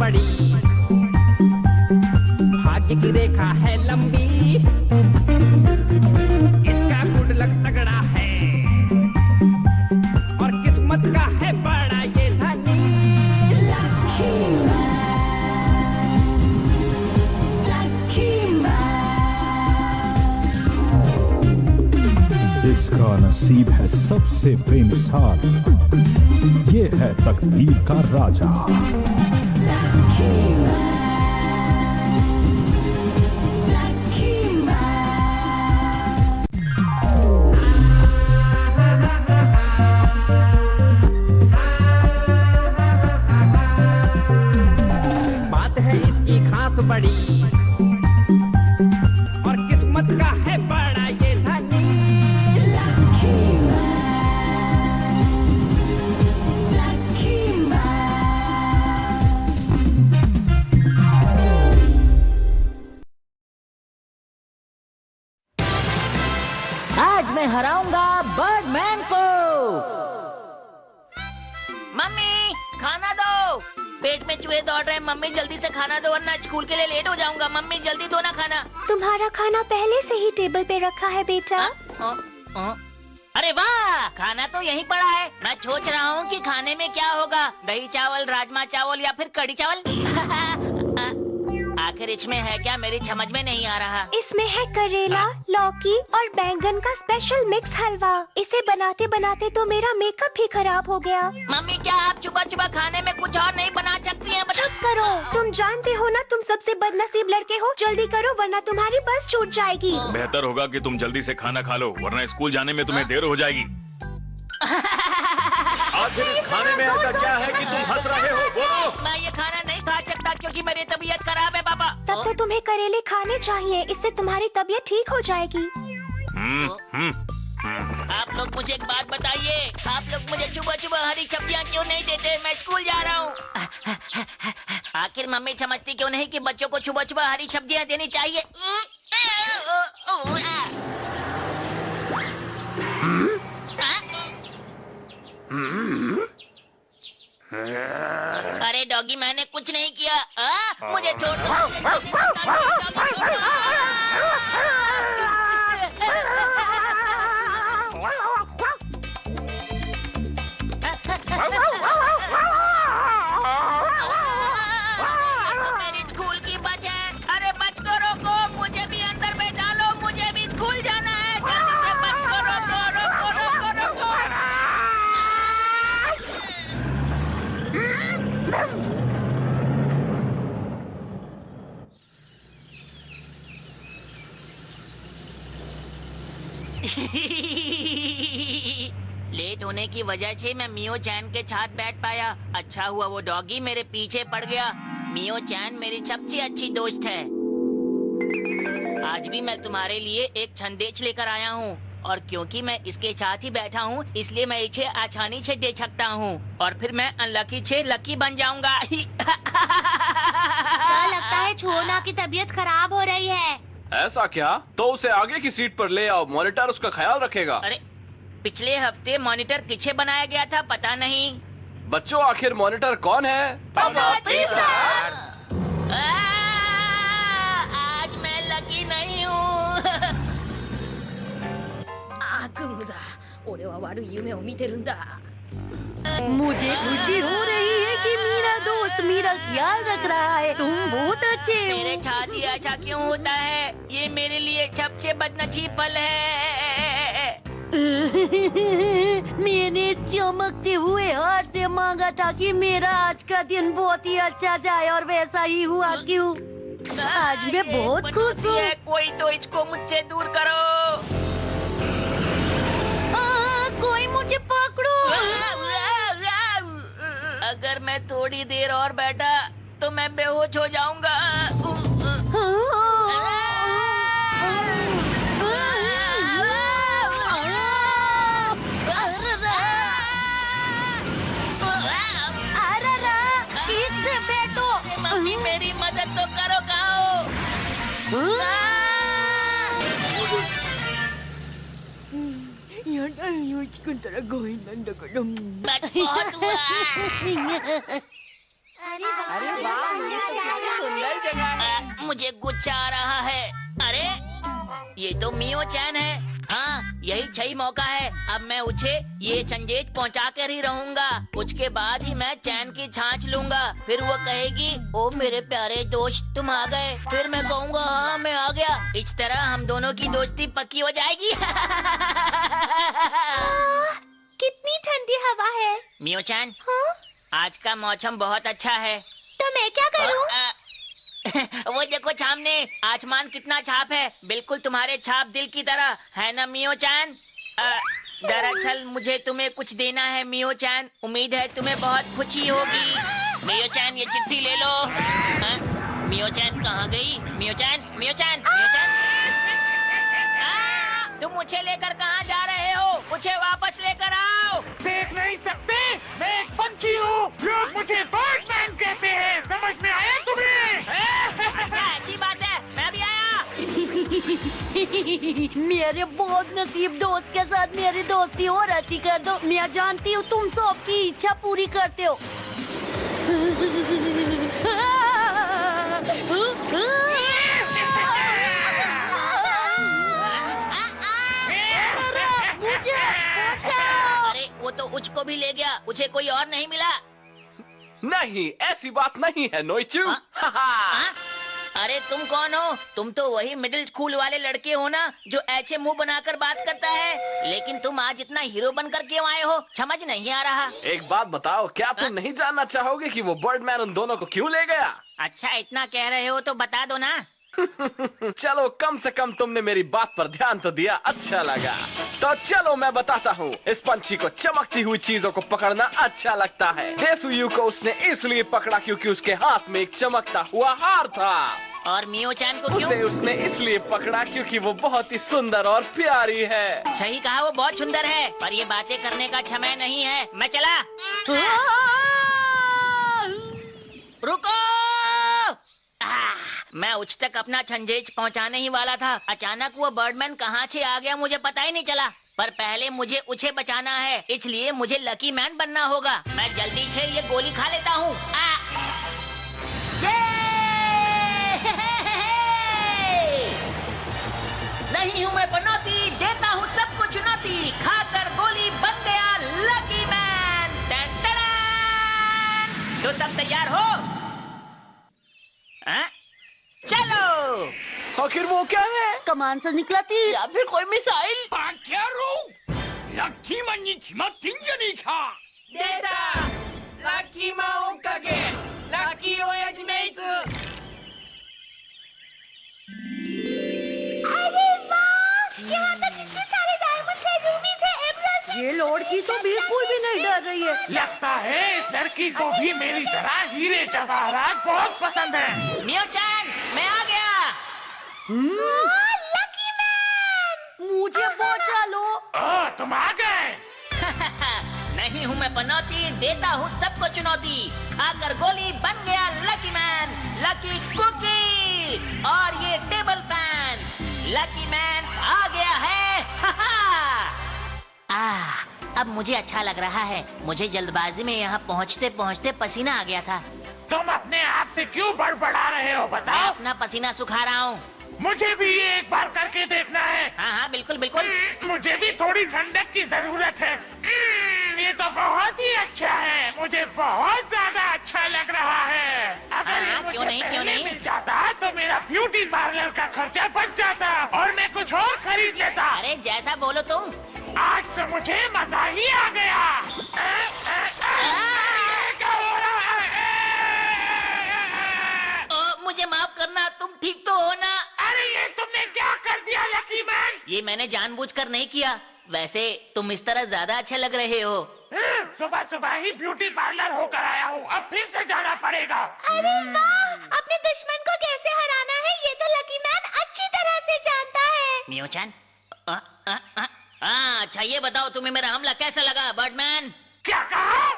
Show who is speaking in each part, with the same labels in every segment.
Speaker 1: बड़ी, भाग्य की रेखा है लंबी, इसका गुड लक तगड़ा है और किस्मत का है बड़ा ये धनी।
Speaker 2: इसका नसीब है सबसे बेमिसाल, ये है तकदीर का राजा।
Speaker 1: बात है इसकी खास बड़ी और किस्मत का है बड़ा ये धनी।
Speaker 3: आज मैं हराऊंगा बर्डमैन को।
Speaker 4: मम्मी खाना दो, पेट में चूहे दौड़ रहे हैं। मम्मी जल्दी से खाना दो वरना स्कूल के लिए लेट हो जाऊंगा। मम्मी जल्दी दो ना खाना।
Speaker 5: तुम्हारा खाना पहले से ही टेबल पे रखा है बेटा।
Speaker 4: अरे वाह, खाना तो यहीं पड़ा है। मैं सोच रहा हूँ कि खाने में क्या होगा, दही चावल, राजमा चावल या फिर कढ़ी चावल। आखिर इसमें है क्या, मेरी समझ में नहीं आ रहा।
Speaker 5: इसमें है करेला, लौकी और बैंगन का स्पेशल मिक्स हलवा। इसे बनाते बनाते तो मेरा मेकअप भी खराब हो गया।
Speaker 4: मम्मी क्या आप सुबह सुबह खाने में कुछ और नहीं बना सकती हैं?
Speaker 5: चुप करो, तुम जानते हो ना तुम सबसे बदनसीब लड़के हो। जल्दी करो वरना तुम्हारी बस छूट जाएगी।
Speaker 6: बेहतर होगा कि तुम जल्दी से खाना खा लो वरना स्कूल जाने में तुम्हें देर हो जाएगी। आखिर इस खाने में ऐसा क्या है कि तुम हंस रहे हो? बोलो।
Speaker 4: मैं ये खाना नहीं खा सकता क्योंकि मेरी तबीयत खराब है पापा।
Speaker 5: तब तो तुम्हें करेले खाने चाहिए, इससे तुम्हारी तबीयत ठीक हो जाएगी।
Speaker 4: आप लोग मुझे एक बात बताइए, आप लोग मुझे सुबह सुबह हरी सब्जियां क्यों नहीं देते? मैं स्कूल जा रहा हूँ। आखिर मम्मी समझती क्यों नहीं कि बच्चों को सुबह सुबह हरी सब्जियां देनी चाहिए? अरे डॉगी मैंने कुछ नहीं किया। मुझे छोड़ दो। मेरी स्कूल की बस है। अरे बस को रोको, मुझे भी अंदर बैठा लो, मुझे भी स्कूल जाना है। जल्दी से बस को रोको, रोको, रोको, रोको। लेट होने की वजह से मैं मियो चैन के साथ बैठ पाया। अच्छा हुआ वो डॉगी मेरे पीछे पड़ गया। मियो चैन मेरी सबसे अच्छी दोस्त है। आज भी मैं तुम्हारे लिए एक संदेश लेकर आया हूँ और क्योंकि मैं इसके साथ ही बैठा हूँ इसलिए मैं इसे आसानी से दे सकता हूँ और फिर मैं अनलकी से लकी बन जाऊंगा।
Speaker 5: लगता है छोना की तबीयत खराब हो रही है।
Speaker 6: ऐसा क्या? तो उसे आगे की सीट पर ले आओ, मॉनिटर उसका ख्याल रखेगा।
Speaker 4: अरे पिछले हफ्ते मॉनिटर किसे बनाया गया था पता नहीं।
Speaker 6: बच्चों आखिर मॉनिटर कौन है?
Speaker 4: आज मैं लकी नहीं हूँ।
Speaker 7: 悪夢だ。俺は悪い夢を見てるんだ。
Speaker 3: मुझे खुशी हो रही है कि मेरा दोस्त मेरा ख्याल रख रहा है। तुम बहुत अच्छे हो।
Speaker 4: मेरे साथ ही ऐसा क्यों होता है? ये मेरे लिए सबसे बदनसीब पल है।
Speaker 3: मैंने चमकते हुए हाथ से मांगा था कि मेरा आज का दिन बहुत ही अच्छा जाए और वैसा ही हुआ। क्यों? आज मैं बहुत खुश हूँ।
Speaker 4: कोई तो इसको मुझसे दूर करो।
Speaker 3: कोई मुझे पकड़ो।
Speaker 4: अगर मैं थोड़ी देर और बैठा तो मैं बेहोश हो जाऊंगा। मम्मी मेरी मदद तो करो। कहो
Speaker 7: やだよ、ちくんたら強引なんだから。
Speaker 4: बहुत हुआ।
Speaker 3: अरे वाह, ये तो कितनी सुंदर जगह है।
Speaker 4: मुझे गुस्सा आ रहा है। अरे ये तो मियो चैन है। हाँ, यही सही मौका है। अब मैं उसे ये संदेश पहुंचा कर ही रहूंगा। उसके बाद ही मैं चैन की छाछ लूंगा। फिर वो कहेगी, ओ मेरे प्यारे दोस्त तुम आ गए। फिर मैं कहूंगा, हाँ मैं आ गया। इस तरह हम दोनों की दोस्ती पक्की हो जाएगी।
Speaker 5: कितनी ठंडी हवा है।
Speaker 4: मियो चैन,
Speaker 5: हाँ?
Speaker 4: आज का मौसम बहुत अच्छा है।
Speaker 5: तो मैं क्या करूं?
Speaker 4: वो देखो सामने आसमान कितना छाप है, बिल्कुल तुम्हारे छाप दिल की तरह है ना मियो चैन। दरअसल मुझे तुम्हें कुछ देना है मियो चैन। उम्मीद है तुम्हें बहुत खुशी होगी। मियो चैन ये चिट्ठी ले लो। मियो चैन कहाँ गई? मियो चैन, मियो चैन, मियो चैन। तुम मुझे लेकर कहाँ जा रहे हो? मुझे वापस लेकर आओ।
Speaker 8: देख नहीं सकते, मैं एक पंछी हूँ। लोग मुझे बर्डमैन कहते हैं। समझ में आया तुम्हें?
Speaker 4: अच्छा अच्छी बात है, मैं भी आया।
Speaker 3: मेरे बहुत नसीब दोस्त के साथ मेरी दोस्ती और अच्छी कर दो। मैं जानती हूँ तुम सबकी इच्छा पूरी करते हो।
Speaker 4: अरे वो तो उसको भी ले गया, उसे कोई और नहीं मिला।
Speaker 6: नहीं, ऐसी बात नहीं है नोइचू।
Speaker 4: हाँ? अरे तुम कौन हो? तुम तो वही मिडिल स्कूल वाले लड़के हो ना, जो ऐसे मुंह बनाकर बात करता है। लेकिन तुम आज इतना हीरो बनकर क्यों आए हो? समझ नहीं आ रहा।
Speaker 6: एक बात बताओ, क्या तुम नहीं जानना चाहोगे कि वो बर्डमैन उन दोनों को क्यों ले गया?
Speaker 4: अच्छा इतना कह रहे हो तो बता दो ना।
Speaker 6: चलो, कम से कम तुमने मेरी बात पर ध्यान तो दिया, अच्छा लगा। तो चलो मैं बताता हूँ। इस पंछी को चमकती हुई चीजों को पकड़ना अच्छा लगता है। देसुयू को उसने इसलिए पकड़ा क्योंकि उसके हाथ में एक चमकता हुआ हार था।
Speaker 4: और मियो चैन को क्यों?
Speaker 6: उसे उसने इसलिए पकड़ा क्योंकि वो बहुत ही सुंदर और प्यारी है।
Speaker 4: सही कहा, वो बहुत सुंदर है। पर ये बातें करने का समय नहीं है। मैं चला। रुको! मैं उच्च तक अपना संदेश पहुंचाने ही वाला था। अचानक वो बर्डमैन कहाँ से आ गया मुझे पता ही नहीं चला। पर पहले मुझे उसे बचाना है, इसलिए मुझे लकी मैन बनना होगा। मैं जल्दी से ये गोली खा लेता हूँ। नहीं हूँ मैं पनौती, देता हूँ सबको चुनौती। खाकर गोली बन गया लकी मैन। Ton ton. तो सब तैयार हो? चलो।
Speaker 6: आखिर वो क्या है?
Speaker 3: कमान से निकला तीर
Speaker 4: या फिर कोई मिसाइल।
Speaker 8: लकी मनी खा।
Speaker 1: देता लकी माओ कगे लकी ओयाजी मेइट्स।
Speaker 5: अरे वाह! यहाँ तो कितने सारे डायमंड्स हैं, रूबीज हैं, एमराल्ड्स हैं।
Speaker 3: ये लड़की तो बिल्कुल भी नहीं डर रही है।
Speaker 8: लगता है इस लड़की को भी मेरी तरह हीरे जवाहरात बहुत पसंद है।
Speaker 4: मियो चैन, मैं आ गया।
Speaker 5: Lucky man!
Speaker 3: मुझे बचा लो।
Speaker 8: तुम आ गए।
Speaker 4: नहीं हूँ मैं पनौती, देता हूँ सबको चुनौती। खाकर गोली बन गया लकी मैन। लकी कुकी और ये टेबल फैन। लकी मैन आ गया है। अब मुझे अच्छा लग रहा है। मुझे जल्दबाजी में यहाँ पहुँचते पहुँचते पसीना आ गया था।
Speaker 8: तुम अपने आप से क्यों बड़बड़ा रहे हो
Speaker 4: मैं
Speaker 8: बताओ?
Speaker 4: अपना पसीना सुखा रहा हूँ।
Speaker 8: मुझे भी ये एक बार करके देखना है।
Speaker 4: हाँ हाँ बिल्कुल बिल्कुल।
Speaker 8: मुझे भी थोड़ी ठंडक की जरूरत है। ये तो बहुत ही अच्छा है। मुझे बहुत ज्यादा अच्छा लग रहा है। अगर ये
Speaker 4: हाँ,
Speaker 8: मुझे
Speaker 4: क्यों नहीं, क्यों
Speaker 8: पहले
Speaker 4: नहीं?
Speaker 8: मिल जाता तो मेरा ब्यूटी पार्लर का खर्चा बच जाता और मैं कुछ और खरीद लेता।
Speaker 4: अरे जैसा बोलो तुम।
Speaker 8: आज तो मुझे मजा ही आ गया। क्या हो रहा है?
Speaker 4: मुझे माफ करना, तुम ठीक तो हो ना?
Speaker 8: अरे ये तुमने क्या कर दिया लकी मैन?
Speaker 4: ये मैंने जानबूझकर नहीं किया। वैसे तुम इस तरह ज्यादा अच्छे लग रहे हो।
Speaker 8: सुबह सुबह ही ब्यूटी पार्लर होकर आया हूँ, अब फिर से जाना पड़ेगा।
Speaker 5: अरे वाह! अपने दुश्मन को कैसे हराना है ये तो लकी मैन अच्छी तरह से जानता है।
Speaker 4: मियो चैन, अच्छा ये बताओ तुम्हें मेरा हमला कैसा लगा बर्डमैन?
Speaker 8: क्या कहा?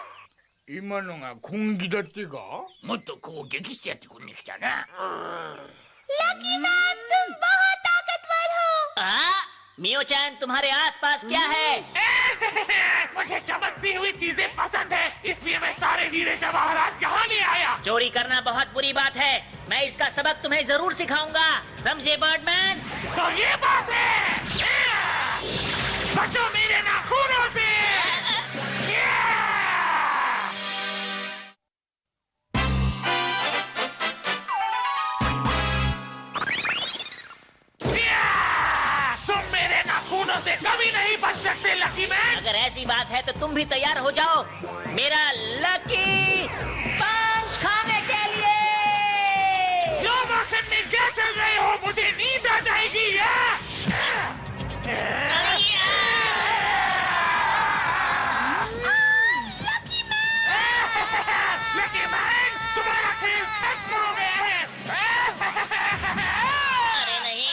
Speaker 9: 今のが攻撃だってかもっと攻撃してやってくんねきたな
Speaker 5: लकी मैन तुम बहुत ताकतवर हो।
Speaker 4: मियो चैन तुम्हारे आसपास क्या है?
Speaker 8: मुझे चमकती हुई चीजें पसंद है, इसलिए मैं सारे हीरे जवाहरात यहाँ ले आया।
Speaker 4: चोरी करना बहुत बुरी बात है, मैं इसका सबक तुम्हें जरूर सिखाऊंगा, समझे बर्डमैन?
Speaker 8: तो ये बात है, बचो मेरे नाखूनों से। तुम मेरे नाखूनों से कभी नहीं बच सकते लकी मैन।
Speaker 4: अगर ऐसी बात है तो तुम भी तैयार हो जाओ मेरा लकी पंच खाने के लिए।
Speaker 8: स्लो मोशन में क्या चल रहे हो, मुझे नींद आ जाएगी। लकी मैन, तुम्हारा खेल खत्म हो गया है।
Speaker 4: अरे नहीं,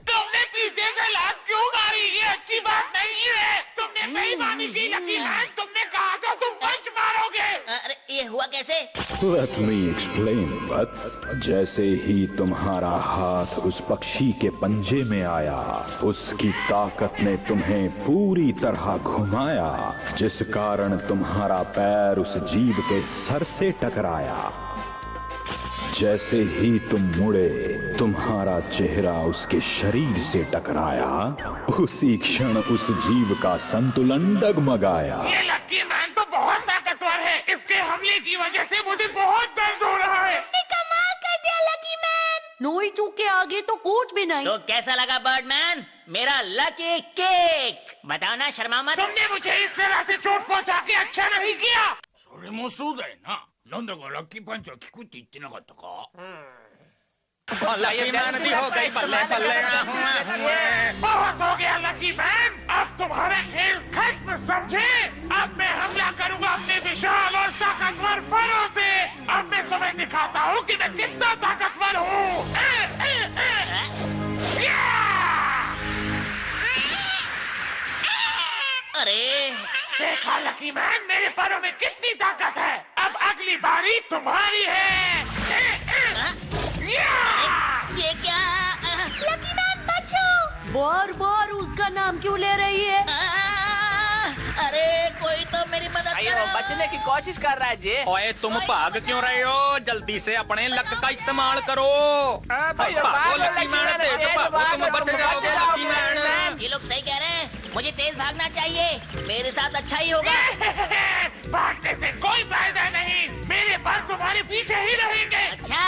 Speaker 8: तुमने पीछे से लात क्यों मारी? ये अच्छी बात नहीं है। तुमने बेईमानी की लकी मैन, तुमने कहा था तुम पंच मारोगे।
Speaker 4: अरे ये हुआ कैसे?
Speaker 2: Let me explain, बट्स। जैसे ही तुम्हारा हाथ उस पक्षी के पंजे में आया, उसकी ताकत ने तुम्हें पूरी तरह घुमाया, जिस कारण तुम्हारा पैर उस जीव के सर से टकराया। जैसे ही तुम मुड़े, तुम्हारा चेहरा उसके शरीर से टकराया। उसी क्षण उस जीव का संतुलन डगमगाया।
Speaker 8: ये लकी मैन तो बहुत ताकतवर है, इसके हमले की वजह से मुझे बहुत दर्द हो रहा है।
Speaker 5: कमाल कर दिया लकी मैन।
Speaker 3: नोई चूक के आगे तो कुछ भी नहीं।
Speaker 4: तो कैसा लगा बर्डमैन मेरा लकी केक? बताओ ना, शर्मा मत।
Speaker 8: तुमने मुझे इस तरह से चोट पहुंचा के अच्छा नहीं किया।
Speaker 9: それもそうだよな。なんだかラッキーパンチは効くって言ってなかったか。
Speaker 6: लकी मैन भी हो गई बल्ले बल्ले।
Speaker 8: बहुत हो गया लकी मैन, अब तुम्हारा खेल खत्म, समझे? अब मैं हमला करूंगा अपने विशाल और ताकतवर फरों से। अब मैं तुम्हें दिखाता हूँ कि मैं कितना ताकतवर हूँ।
Speaker 4: अरे
Speaker 8: देखा लकी मैन, मेरे पैरों में कितनी ताकत है। अब अगली बारी तुम्हारी है।
Speaker 4: ये क्या?
Speaker 5: लकी मैन बचो।
Speaker 3: बार बार उसका नाम क्यों ले रही है?
Speaker 4: अरे कोई तो मेरी मदद करो।
Speaker 6: बचने की कोशिश कर रहा है जी।
Speaker 10: ओए तुम भाग क्यों रहे हो? जल्दी से अपने लक का इस्तेमाल करो। भागो लकी मैन, तेज भागो, तुम बच जाओगे लकी मैन।
Speaker 4: ये लोग सही कह रहे हैं, मुझे तेज भागना चाहिए, मेरे साथ अच्छा ही होगा।
Speaker 8: भागने से कोई फायदा नहीं, मेरे पास तुम्हारे पीछे ही रहेंगे।
Speaker 4: अच्छा,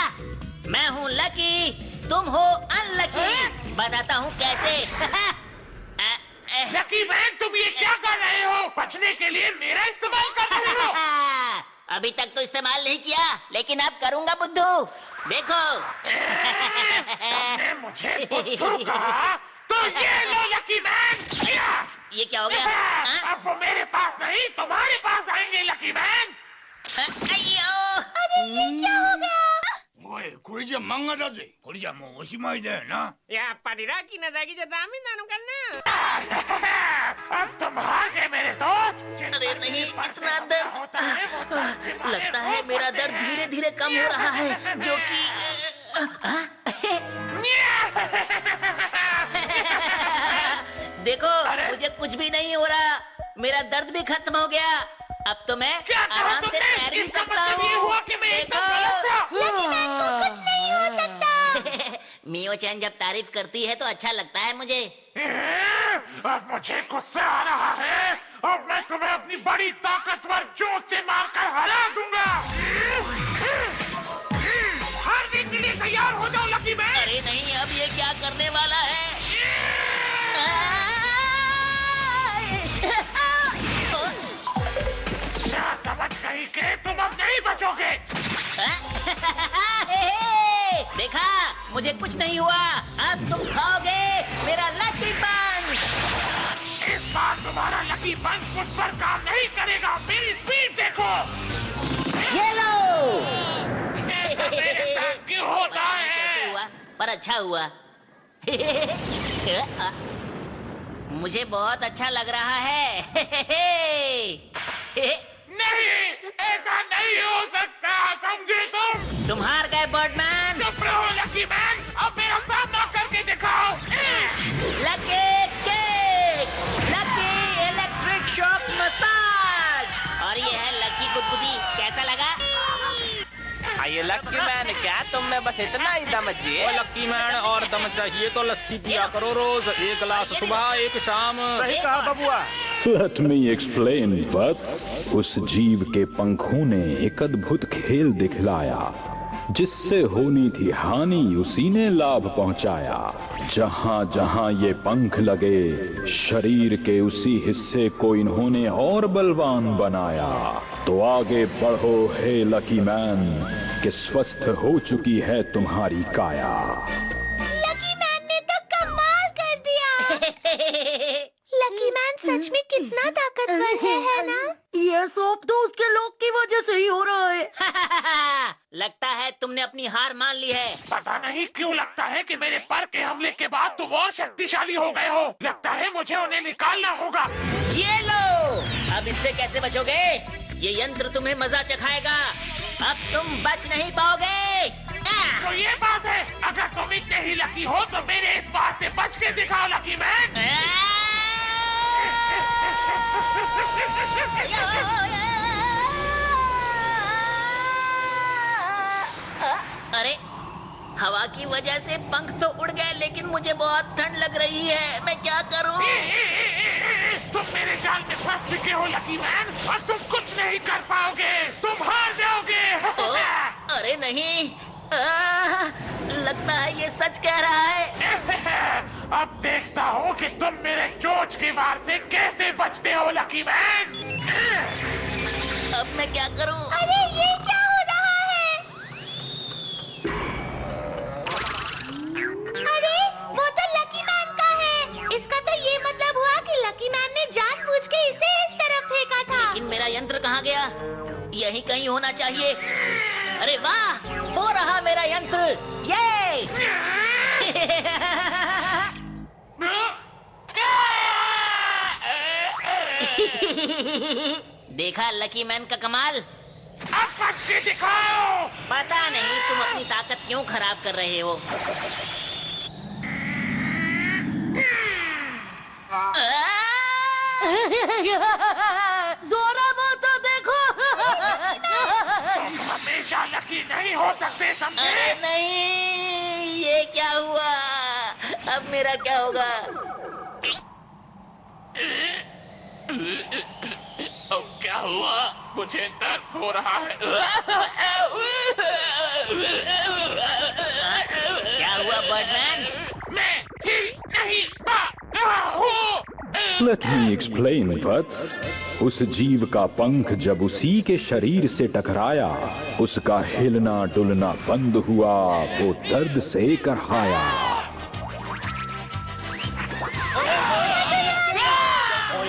Speaker 4: मैं हूँ लकी, तुम हो अनलकी, बताता हूँ कैसे।
Speaker 8: लकी मैन, तुम ये क्या कर रहे हो? बचने के लिए मेरा इस्तेमाल कर रहे हो?
Speaker 4: अभी तक तो इस्तेमाल नहीं किया, लेकिन अब करूंगा बुद्धू, देखो।
Speaker 8: तुमने मुझे बुद्धू कहा? तो ये लो लकी मैन।
Speaker 4: ये क्या हो गया?
Speaker 8: अब वो मेरे पास नहीं, तुम्हारे पास आएंगे लकी मैन।
Speaker 4: अयो!
Speaker 5: अरे ये क्या हो गया?
Speaker 9: おい、これじゃ漫画だぜ。これじゃもうおしまいだよな。
Speaker 1: やっぱりラッキーなだけじゃダメなのかな。
Speaker 8: अब तुम हार गए मेरे दोस्त।
Speaker 4: अरे नहीं, इतना दर्द। लगता है मेरा दर्द धीरे धीरे कम हो रहा है, जो कि देखो, मुझे कुछ भी नहीं हो रहा, मेरा दर्द भी खत्म हो गया। अब तो मैं आराम से तैर भी सकता हूँ।
Speaker 5: कुछ नहीं हो सकता।
Speaker 4: मियो चैन जब तारीफ करती है तो अच्छा लगता है मुझे।
Speaker 8: अब मुझे गुस्सा आ रहा है, अब मैं तुम्हें अपनी बड़ी ताकतवर चोट से मारकर हरा दूंगा। हारने के लिए तैयार हो जाओ लकी मैन।
Speaker 4: अरे नहीं, अब ये क्या करने वाला है?
Speaker 8: क्या समझ गई कि तुम अब नहीं बचोगे?
Speaker 4: देखा, मुझे कुछ नहीं हुआ, अब तुम खाओगे मेरा लकी पंच।
Speaker 8: इस बार तुम्हारा लकी पंच मुझ पर काम नहीं करेगा, मेरी स्पीड देखो।
Speaker 4: ये लो।
Speaker 8: मेरे साथ क्यों होता है?
Speaker 4: कैसे हुआ? पर अच्छा हुआ। मुझे बहुत अच्छा लग रहा है।
Speaker 8: नहीं, ऐसा नहीं हो सकता, समझे तुम?
Speaker 4: तुम हार गए बर्डमैन।
Speaker 8: चुप रहो लकी मैन, अब मेरा सामना करके दिखाओ।
Speaker 4: लकी केक, लकी
Speaker 6: चाहिए लक्की मैन? क्या तुम में बस इतना ही दम चाहिए?
Speaker 10: ओ लक्की मैन, और दम चाहिए तो लस्सी पिया करो रोज, 1 गिलास सुबह 1 शाम।
Speaker 8: सही कहा बबुआ।
Speaker 2: Let me explain, वत्स। उस जीव के पंखों ने एक अद्भुत खेल दिखलाया। जिससे होनी थी हानि उसी ने लाभ पहुंचाया। जहां जहां ये पंख लगे शरीर के उसी हिस्से को इन्होंने और बलवान बनाया। तो आगे बढ़ो हे लकी मैन कि स्वस्थ हो चुकी है तुम्हारी काया।
Speaker 5: लकी मैन ने तो कमाल कर दिया। लकी मैन सच में कितना ताकतवर है ना?
Speaker 3: ये सब तो उसके लोग की वजह से ही हो रहा है।
Speaker 4: लगता है तुमने अपनी हार मान ली है।
Speaker 8: पता नहीं क्यों लगता है कि मेरे पर के हमले के बाद तुम और शक्तिशाली हो गए हो। लगता है मुझे उन्हें निकालना होगा।
Speaker 4: ये लो, अब इससे कैसे बचोगे? ये यंत्र तुम्हें मजा चखाएगा। अब तुम बच नहीं पाओगे।
Speaker 8: तो ये बात है, अगर तुम इतने ही लकी हो तो मेरे इस बात से बच के दिखाओ लकी मैन।
Speaker 4: अरे, हवा की वजह से पंख तो उड़ गए, लेकिन मुझे बहुत ठंड लग रही है। मैं क्या करूं?
Speaker 8: तुम मेरे जाल में फंस चुके हो लकी मैन, और तुम कुछ नहीं कर पाओगे। तुम हार जाओगे।
Speaker 4: अरे नहीं, लगता है ये सच कह रहा है।
Speaker 8: अब देखता हूँ कि तुम मेरे चोंच की वार से कैसे बचते हो लकी मैन।
Speaker 4: अब मैं क्या करूं?
Speaker 5: अरे ये क्या हो रहा है? अरे वो तो लकी मैन का है। इसका तो ये मतलब हुआ कि लकी मैन ने जानबूझ के इसे इस तरफ फेंका था।
Speaker 4: लेकिन मेरा यंत्र कहाँ गया? यहीं कहीं होना चाहिए। अरे वाह, हो रहा मेरा यंत्र। ये देखा लकी मैन का कमाल?
Speaker 8: अब बच के दिखाओ।
Speaker 4: पता नहीं तुम अपनी ताकत क्यों खराब कर रहे हो।
Speaker 3: जोरा तो देखो।
Speaker 8: तुम हमेशा लकी नहीं हो सकते, समझे?
Speaker 4: अरे नहीं, ये क्या हुआ? अब मेरा क्या होगा?
Speaker 8: अब क्या हुआ? मुझे दर्द हो रहा है।
Speaker 4: क्या हुआ बर्डमैन?
Speaker 8: मैं ही नहीं पा रहा हूँ।
Speaker 2: Let me explain, वत्स। उस जीव का पंख जब उसी के शरीर से टकराया उसका हिलना डुलना बंद हुआ। वो दर्द से करहाया।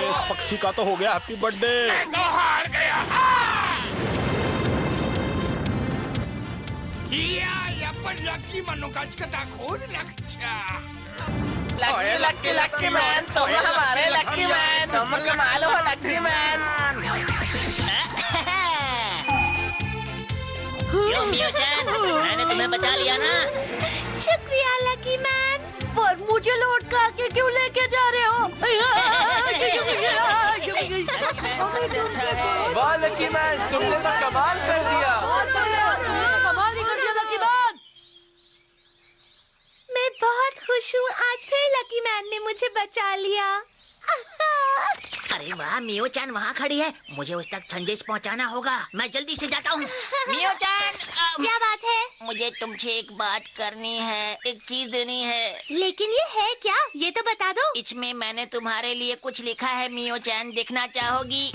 Speaker 10: इस पक्षी का तो हो गया हैप्पी बर्थडे।
Speaker 8: मैं तो हार गया।
Speaker 9: या पण लकी मनोकाच का दाखवून लागच्या।
Speaker 6: लक्की लक्की मैन, तुम हमारे लक्की मैन। तुम कमाल हो लक्की मैन।
Speaker 4: क्यों मियो-chan, मैंने तुम्हें बचा लिया ना?
Speaker 5: शुक्रिया लकी मैन।
Speaker 3: पर मुझे लौटका के क्यों लेके जा रहे हो?
Speaker 6: वाह लकी मैन, तुमने तो कमाल कर दिया।
Speaker 3: कमाल ही कर दिया लकी मैन।
Speaker 5: मैं बहुत खुश हूँ, आज फिर लकी मैन ने मुझे बचा लिया।
Speaker 4: अरे वाह, मियो-chan वहाँ खड़ी है। मुझे उस तक संदेश पहुँचाना होगा। मैं जल्दी से जाता हूँ। मियो-chan,
Speaker 5: क्या बात है?
Speaker 4: मुझे तुमसे एक बात करनी है, एक चीज देनी है।
Speaker 5: लेकिन ये है क्या? ये तो बता दो।
Speaker 4: इसमें मैंने तुम्हारे लिए कुछ लिखा है मियो-chan, देखना चाहोगी?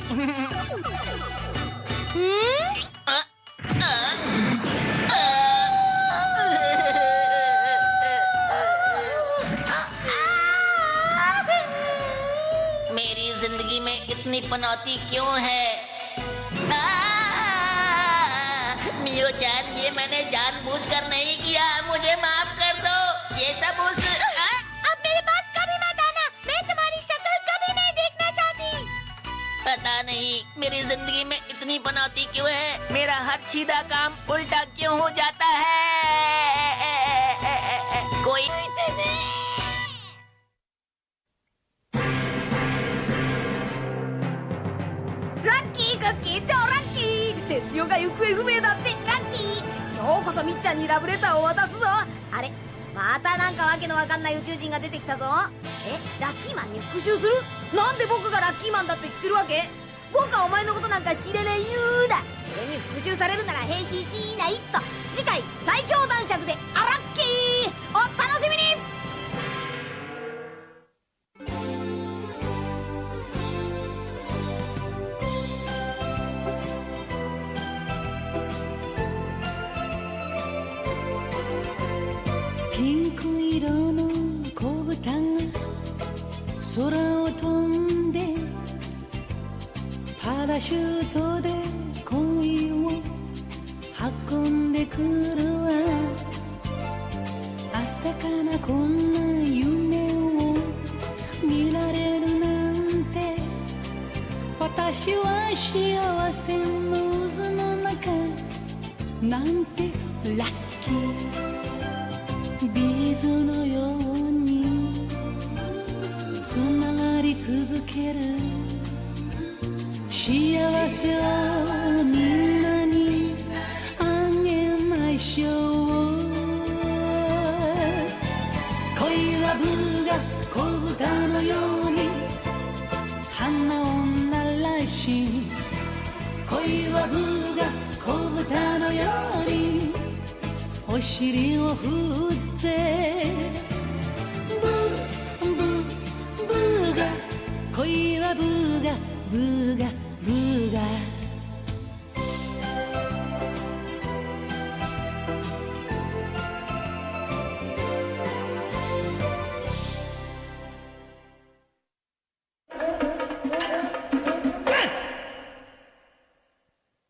Speaker 4: मेरी जिंदगी में इतनी पनौती क्यों है? मियो-chan, ये मैंने जानबूझकर नहीं किया, मुझे माफ कर दो। ये सब उस
Speaker 5: अब मेरे पास कभी मत आना, मैं तुम्हारी शक्ल कभी नहीं देखना चाहती।
Speaker 4: पता नहीं मेरी जिंदगी में इतनी पनौती क्यों है। मेरा हर सीधा काम उल्टा क्यों हो जाता है? कोई
Speaker 7: ラッキーが消えちゃうラッキー手塩が行方不明だってラッキー今今日こそみっちゃんにラブレターを渡すぞ。あれまたなんかわけのわかんない宇宙人が出てきたぞ。ラッキーマンに復讐する？なんで僕がラッキーマンだって知ってるわけ？僕はお前のことなんか知らないよーだ。それに復讐されるなら変身しないと。次回最強男爵でアラッキーお楽しみに。
Speaker 11: ピンク色の子豚が空を飛んでパラシュートで恋を運んでくるわ。朝からこんな夢を見られるなんて、私は幸せの渦の中なんてラッキー。ビーズのようにつながり続ける幸せをみんなにあげましょう。恋はブが子豚のように花を鳴らし、恋はブが子豚のようにお尻を振って